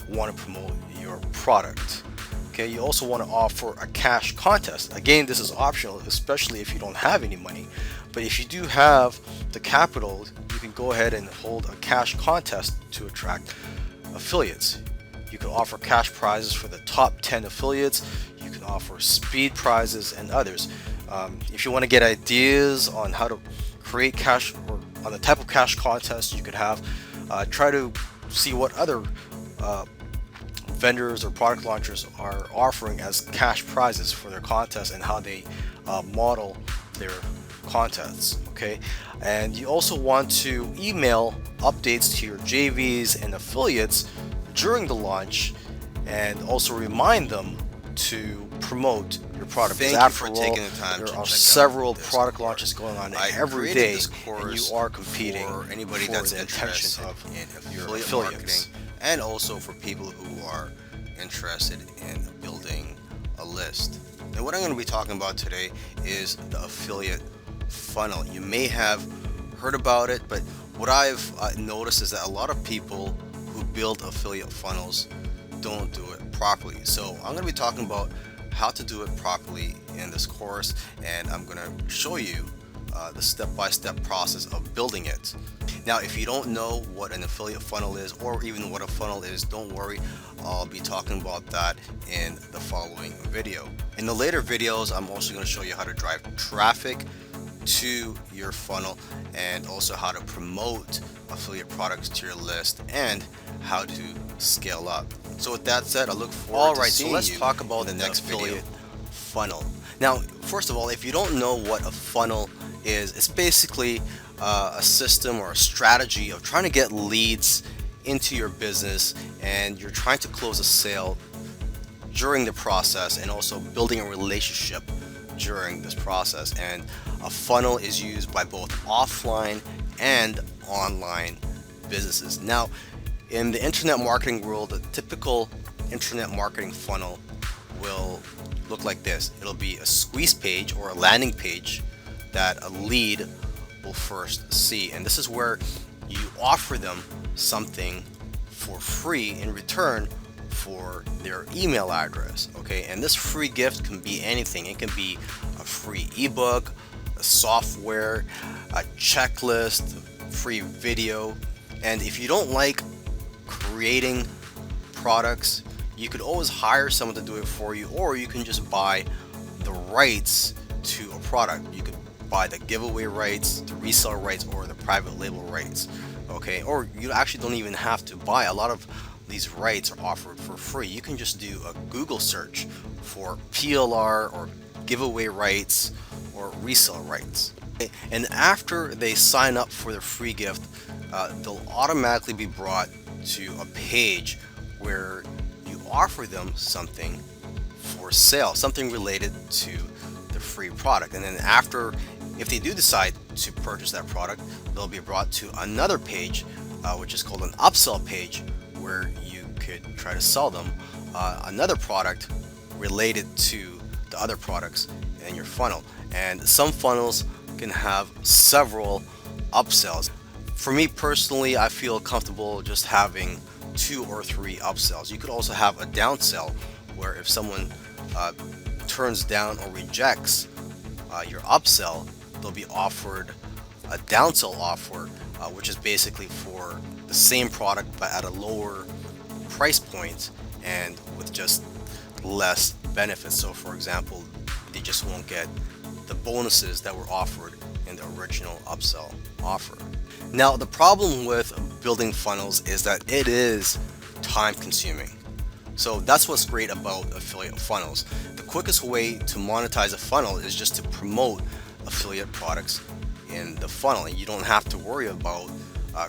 want to promote your product. Okay, you also want to offer a cash contest. Again, this is optional, especially if you don't have any money. But if you do have the capital, you can go ahead and hold a cash contest to attract affiliates. You can offer cash prizes for the top 10 affiliates. You can offer speed prizes and others. If you want to get ideas on how to create cash or on the type of cash contest you could have, try to see what other vendors or product launchers are offering as cash prizes for their contests and how they model their contests. Okay, and you also want to email updates to your JVs and affiliates during the launch and also remind them to promote your product. Thank you for taking the time to check out several this product course. launches going on I every created day, this and course you are competing for anybody for that's the attention interested of in your affiliate affiliates. marketing, and also for people who are interested in building a list. And what I'm going to be talking about today is the affiliate funnel. You may have heard about it, but what I've noticed is that a lot of people who build affiliate funnels don't do it properly. So I'm going to be talking about how to do it properly in this course, and I'm going to show you the step-by-step process of building it. Now, if you don't know what an affiliate funnel is, or even what a funnel is, don't worry, I'll be talking about that in the following video. In the later videos, I'm also going to show you how to drive traffic to your funnel, and also how to promote affiliate products to your list, and how to scale up. So with that said, I look forward to seeing you. So let's talk about the next affiliate video. funnel. Now, first of all, if you don't know what a funnel is, it's basically a system or a strategy of trying to get leads into your business, and you're trying to close a sale during the process, and also building a relationship during this process. And a funnel is used by both offline and online businesses. Now, in the internet marketing world, a typical internet marketing funnel will look like this. It'll be a squeeze page or a landing page that a lead will first see, and this is where you offer them something for free in return for their email address. Okay, and this free gift can be anything. It can be a free ebook, a software, a checklist, free video. And if you don't like creating products, you could always hire someone to do it for you, or you can just buy the rights to a product. You could buy the giveaway rights, the resale rights, or the private label rights. Okay, or you actually don't even have to buy. A lot of these rights are offered for free. You can just do a Google search for PLR or giveaway rights or resale rights. And after they sign up for the free gift, they'll automatically be brought to a page where you offer them something for sale, something related to the free product. And then after, if they do decide to purchase that product, they'll be brought to another page, which is called an upsell page, where you could try to sell them another product related to the other products in your funnel. And some funnels can have several upsells. For me personally, I feel comfortable just having 2 or 3 upsells. You could also have a downsell, where if someone turns down or rejects your upsell, they'll be offered a downsell offer, which is basically for the same product but at a lower price point and with just less benefits. So for example, they just won't get the bonuses that were offered in the original upsell offer. Now, the problem with building funnels is that it is time consuming. So that's what's great about affiliate funnels. The quickest way to monetize a funnel is just to promote affiliate products in the funnel, and you don't have to worry about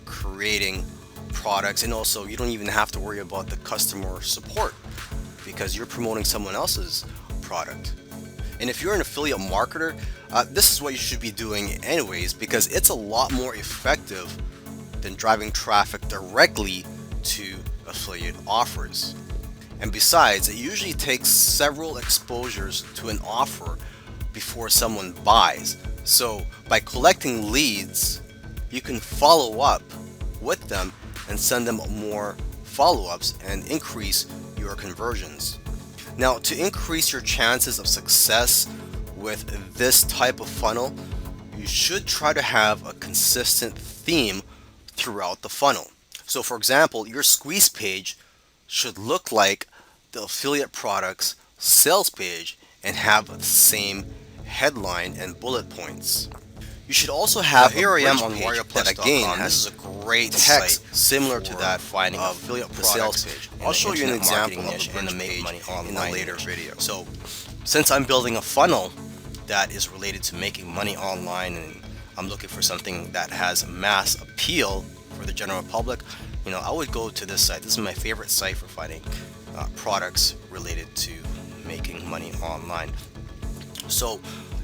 creating products, and also you don't even have to worry about the customer support because you're promoting someone else's product. And if you're an affiliate marketer, this is what you should be doing anyways, because it's a lot more effective than driving traffic directly to affiliate offers. And besides, it usually takes several exposures to an offer before someone buys. So by collecting leads, you can follow up with them and send them more follow-ups and increase your conversions. Now, to increase your chances of success with this type of funnel, you should try to have a consistent theme throughout the funnel. So for example, your squeeze page should look like the affiliate products sales page and have the same headline and bullet points. You should also have Here I am on that again WarriorPlus.com. has This is a great text site similar to for that finding of affiliate the sales products page. in I'll the show you an internet example marketing of niche the and bridge the make page money in a online later niche. video. So since I'm building a funnel that is related to making money online, and I'm looking for something that has mass appeal for the general public, I would go to this site. This is my favorite site for finding products related to making money online. So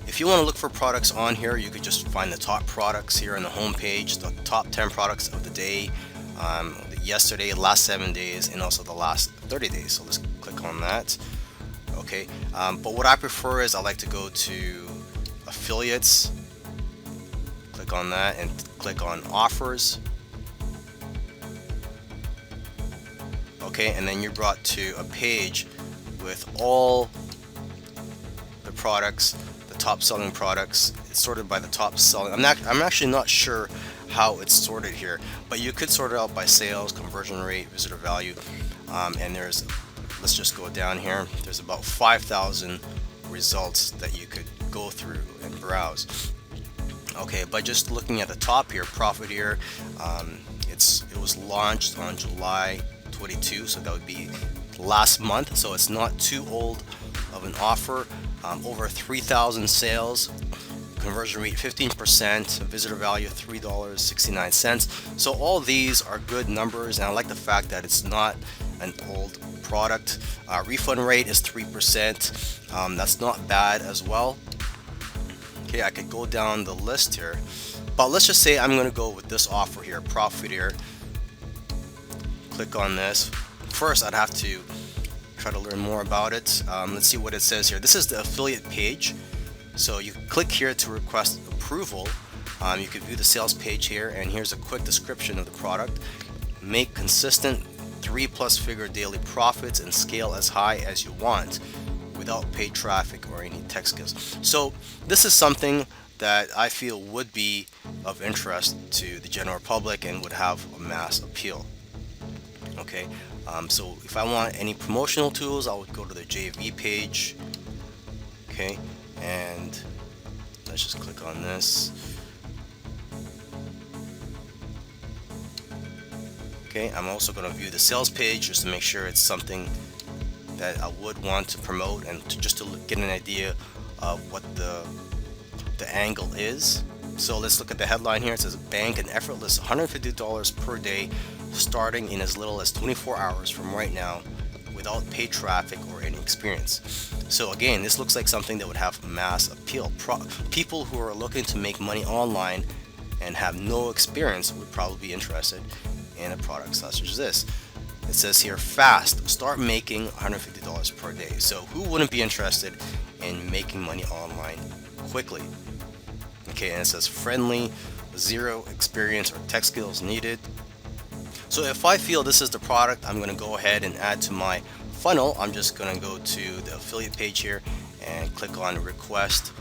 if you want to look for products on here, you could just find the top products here on the home page, the top 10 products of the day, yesterday, last 7 days, and also the last 30 days. So let's click on that. Okay, but what I prefer is I like to go to affiliates, click on that, and click on offers. Okay, and then you're brought to a page with all the products, the top selling products. It's sorted by the top selling. I'm actually not sure how it's sorted here, but you could sort it out by sales, conversion rate, visitor value, and let's just go down here. There's about 5,000 results that you could go through and browse. Okay, by just looking at the top here, Profit here, it was launched on July 22, so that would be last month, so it's not too old of an offer. Over 3,000 sales, conversion rate 15%, visitor value $3.69. So all these are good numbers, and I like the fact that it's not an old product. Refund rate is 3%. That's not bad as well. Okay, I could go down the list here, but let's just say I'm going to go with this offer here, Profit here. Click on this. First, I'd have to try to learn more about it. Let's see what it says here. This is the affiliate page. So you click here to request approval. You can view the sales page here, and here's a quick description of the product. Make consistent 3+ figure daily profits and scale as high as you want without paid traffic or any text gifts. So this is something that I feel would be of interest to the general public and would have a mass appeal. Okay, so if I want any promotional tools, I would go to the JV page. Okay, and let's just click on this. Okay, I'm also going to view the sales page just to make sure it's something that I would want to promote, and just to get an idea of what the the angle is. So let's look at the headline here. It says bank an effortless $150 per day starting in as little as 24 hours from right now without paid traffic or any experience. So again, this looks like something that would have mass appeal. People who are looking to make money online and have no experience would probably be interested in a product such as this. It says here, fast, start making $150 per day. So who wouldn't be interested in making money online quickly? Okay, and it says friendly, zero experience or tech skills needed. So if I feel this is the product I'm going to go ahead and add to my funnel, I'm just going to go to the affiliate page here and click on request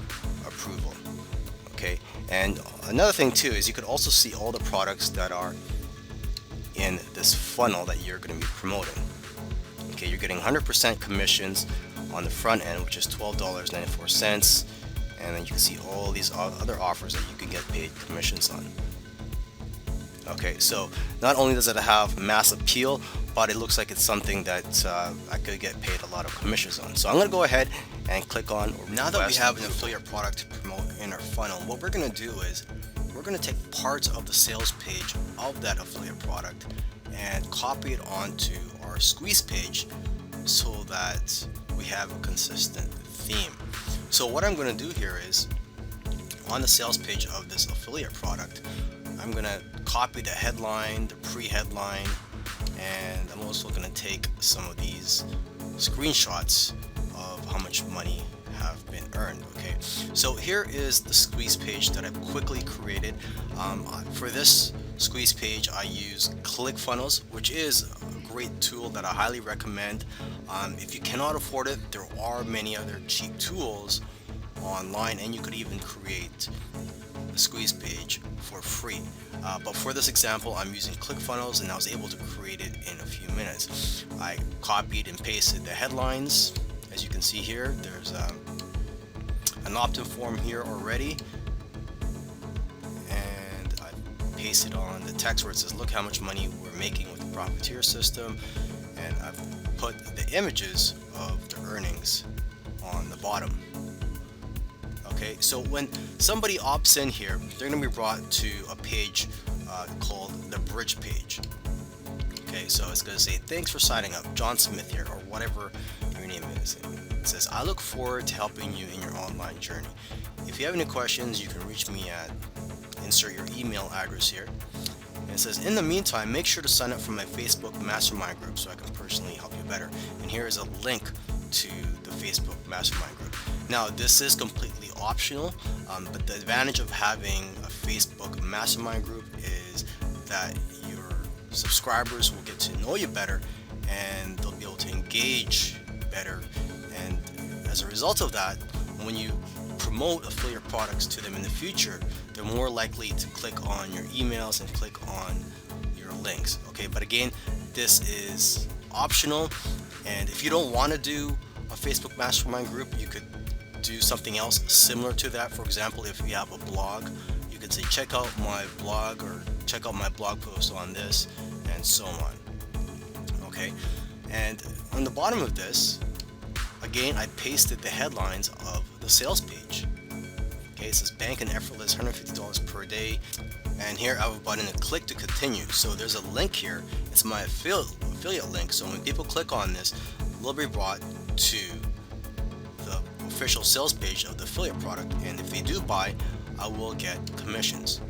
approval. Okay, and another thing too is you could also see all the products that are in this funnel that you're going to be promoting. Okay, you're getting 100% commissions on the front end, which is $12.94, and then you can see all these other offers that you can get paid commissions on. Okay, so not only does it have mass appeal, but it looks like it's something that I could get paid a lot of commissions on. So I'm going to go ahead and click on. Now that we have an affiliate product to promote in our funnel, what we're going to do is we're going to take parts of the sales page of that affiliate product and copy it onto our squeeze page so that we have a consistent theme. So what I'm going to do here is on the sales page of this affiliate product, I'm going to copy the headline, the pre-headline, and I'm also going to take some of these screenshots of how much money have been earned. Okay, so here is the squeeze page that I've quickly created. For this squeeze page, I use ClickFunnels, which is a great tool that I highly recommend. If you cannot afford it, there are many other cheap tools online, and you could even create a squeeze page for free. But for this example, I'm using ClickFunnels, and I was able to create it in a few minutes. I copied and pasted the headlines. As you can see here, there's an opt-in form here already, and I pasted on the text where it says, look how much money we're making with the Profiteer system, and I've put the images of the earnings on the bottom. Okay, so when somebody opts in here, they're going to be brought to a page called the bridge page. Okay, so it's going to say, thanks for signing up, John Smith here, or whatever your name is. It says, I look forward to helping you in your online journey. If you have any questions, you can reach me at, insert your email address here. And it says, in the meantime, make sure to sign up for my Facebook mastermind group so I can personally help you better. And here is a link to the Facebook mastermind group. Now, this is completely optional, but the advantage of having a Facebook mastermind group is that your subscribers will get to know you better, and they'll be able to engage better. And as a result of that, when you promote affiliate products to them in the future, they're more likely to click on your emails and click on your links. Okay, but again, this is optional, and if you don't want to do a Facebook mastermind group, you could do something else similar to that. For example, if you have a blog, you could say check out my blog, or check out my blog post on this, and so on. Okay, and on the bottom of this, again, I pasted the headlines of the sales page. Okay, it says bank an effortless $150 per day, and here I have a button to click to continue. So there's a link here. It's my affiliate link. So when people click on this, they'll be brought to the official sales page of the affiliate product, and if they do buy, I will get commissions.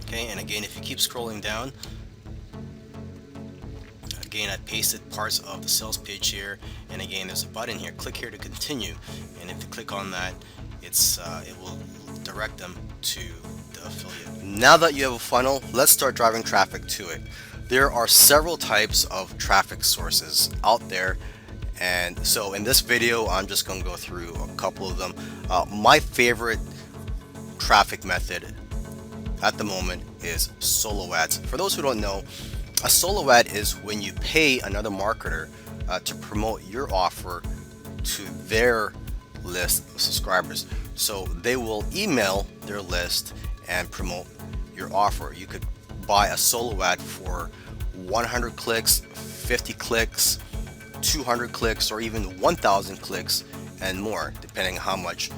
Okay, and again, if you keep scrolling down, again, I pasted parts of the sales page here, and again, there's a button here, click here to continue, and if you click on that, it will direct them to the affiliate. Now that you have a funnel, let's start driving traffic to it. There are several types of traffic sources out there, and so in this video, I'm just going to go through a couple of them. My favorite traffic method at the moment is solo ads. For those who don't know, a solo ad is when you pay another marketer to promote your offer to their list of subscribers. So they will email their list and promote your offer. You could buy a solo ad for 100 clicks, 50 clicks, 200 clicks, or even 1,000 clicks and more, depending on how much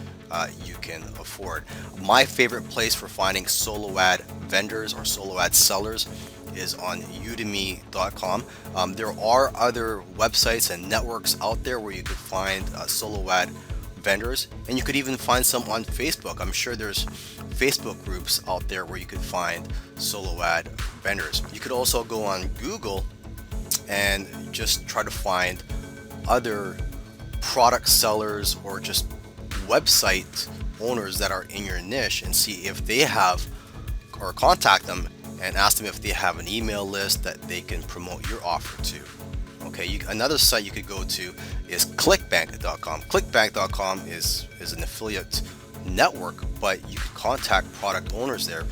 you can afford. My favorite place for finding solo ad vendors or solo ad sellers is on udemy.com. There are other websites and networks out there where you could find solo ad vendors, and you could even find some on Facebook. I'm sure there's Facebook groups out there where you could find solo ad vendors. You could also go on Google and just try to find other product sellers or just website owners that are in your niche and see if they have, or contact them and ask them if they have an email list that they can promote your offer to. Okay, another site you could go to is clickbank.com. Clickbank.com is an affiliate network, but you can contact product owners there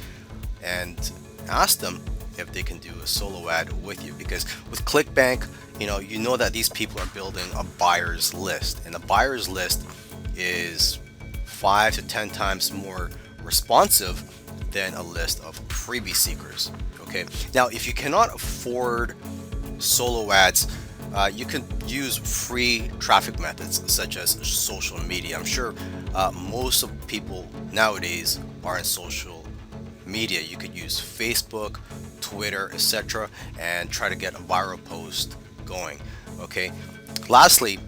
and ask them if they can do a solo ad with you, because with ClickBank, you know that these people are building a buyer's list, and a buyer's list is 5 to 10 times more responsive than a list of freebie seekers. Okay, now if you cannot afford solo ads, you can use free traffic methods such as social media. I'm sure most of people nowadays are in social media. You could use Facebook, Twitter, etc., and try to get a viral post going. Okay, lastly,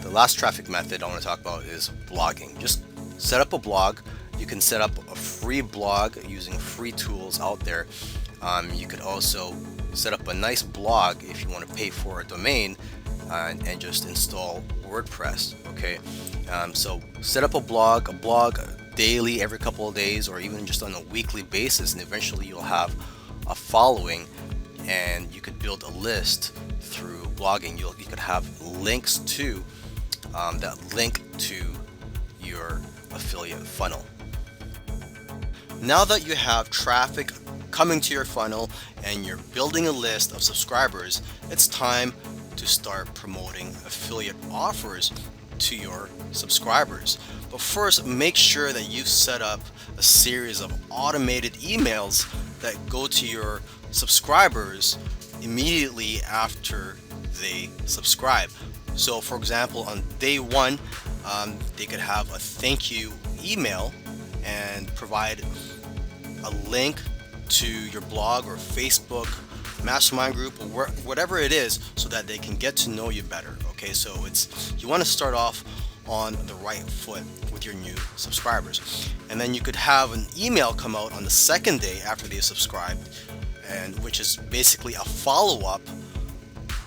the last traffic method I want to talk about is blogging. Just set up a blog. You can set up a free blog using free tools out there. You could also set up a nice blog if you want to pay for a domain and just install WordPress. Okay, so set up a blog daily, every couple of days, or even just on a weekly basis, and eventually you'll have a following, and you could build a list through blogging. You could have links to that link to your affiliate funnel. Now that you have traffic coming to your funnel and you're building a list of subscribers, it's time to start promoting affiliate offers to your subscribers. But first, make sure that you set up a series of automated emails that go to your subscribers immediately after they subscribe. So for example, on day one, they could have a thank you email and provide a link to your blog or Facebook mastermind group or whatever it is, so that they can get to know you better. Okay, so you want to start off on the right foot with your new subscribers, and then you could have an email come out on the second day after they subscribed, and which is basically a follow-up,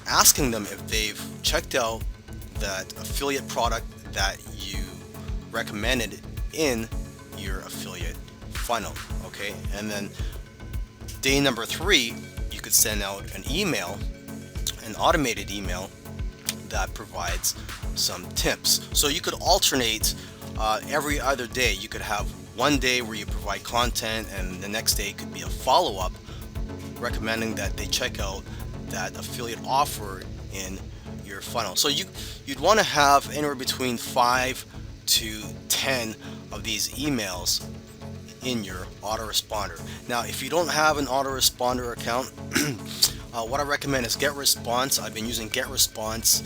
asking them if they've checked out that affiliate product that you recommended in your affiliate funnel. Okay, and then day number 3, you could send out an email, an automated email that provides some tips. So you could alternate every other day. You could have one day where you provide content, and the next day could be a follow-up recommending that they check out that affiliate offer in your funnel. So you'd want to have anywhere between 5 to 10 of these emails in your autoresponder. Now, if you don't have an autoresponder account, what I recommend is GetResponse. I've been using GetResponse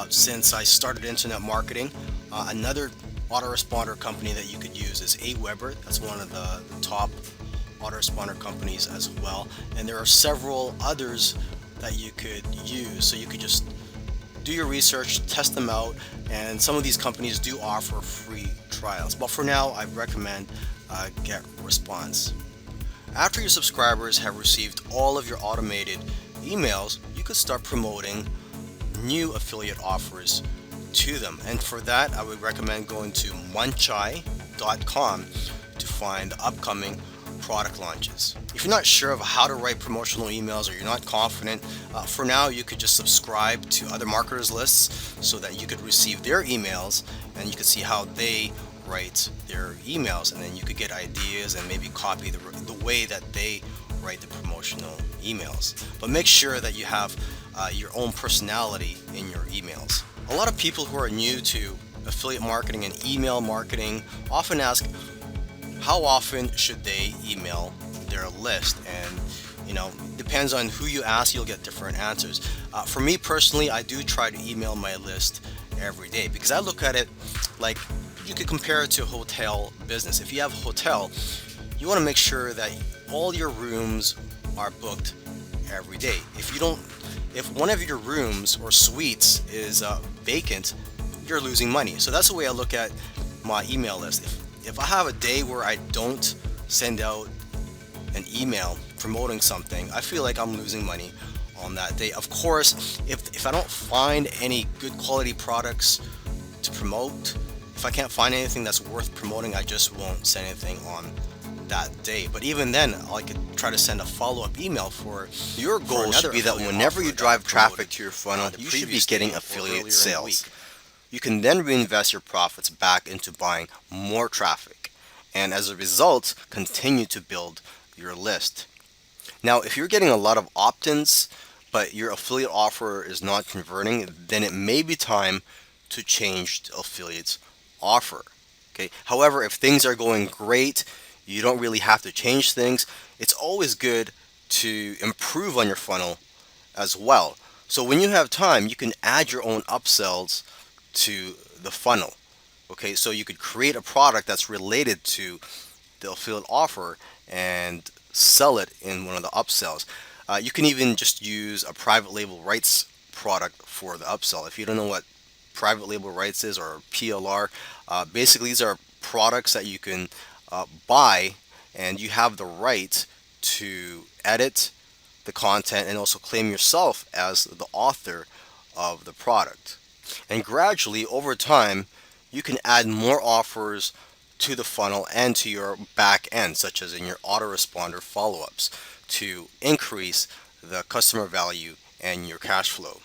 since I started internet marketing. Another autoresponder company that you could use is Aweber. That's one of the top autoresponder companies as well. And there are several others that you could use. So you could just do your research, test them out, and some of these companies do offer free trials. But for now, I recommend GetResponse. After your subscribers have received all of your automated emails, you could start promoting new affiliate offers to them. And for that, I would recommend going to munchai.com to find upcoming product launches. If you're not sure of how to write promotional emails, or you're not confident, for now you could just subscribe to other marketers lists so that you could receive their emails and you could see how they write their emails, and then you could get ideas and maybe copy the way that they write the promotional emails. But make sure that you have your own personality in your emails. A lot of people who are new to affiliate marketing and email marketing often ask, how often should they email their list? And depends on who you ask, you'll get different answers. For me personally, I do try to email my list every day, because I look at it like you could compare it to a hotel business. If you have a hotel, you want to make sure that all your rooms are booked every day. If one of your rooms or suites is vacant, you're losing money. So that's the way I look at my email list. If I have a day where I don't send out an email promoting something, I feel like I'm losing money on that day. Of course, if I don't find any good quality products to promote, if I can't find anything that's worth promoting, I just won't send anything on that day. But even then, I could try to send a follow-up email for Your goal should be that whenever you drive traffic to your funnel, you should be getting affiliate sales. You can then reinvest your profits back into buying more traffic, and as a result, continue to build your list. Now, if you're getting a lot of opt-ins, but your affiliate offer is not converting, then it may be time to change the affiliate's offer. Okay. However, if things are going great, you don't really have to change things. It's always good to improve on your funnel as well. So when you have time, you can add your own upsells to the funnel. Okay, so you could create a product that's related to the affiliate offer and sell it in one of the upsells. You can even just use a private label rights product for the upsell. If you don't know what private label rights is, or PLR, basically these are products that you can buy, and you have the right to edit the content and also claim yourself as the author of the product. And gradually over time, you can add more offers to the funnel and to your back end, such as in your autoresponder follow-ups, to increase the customer value and your cash flow.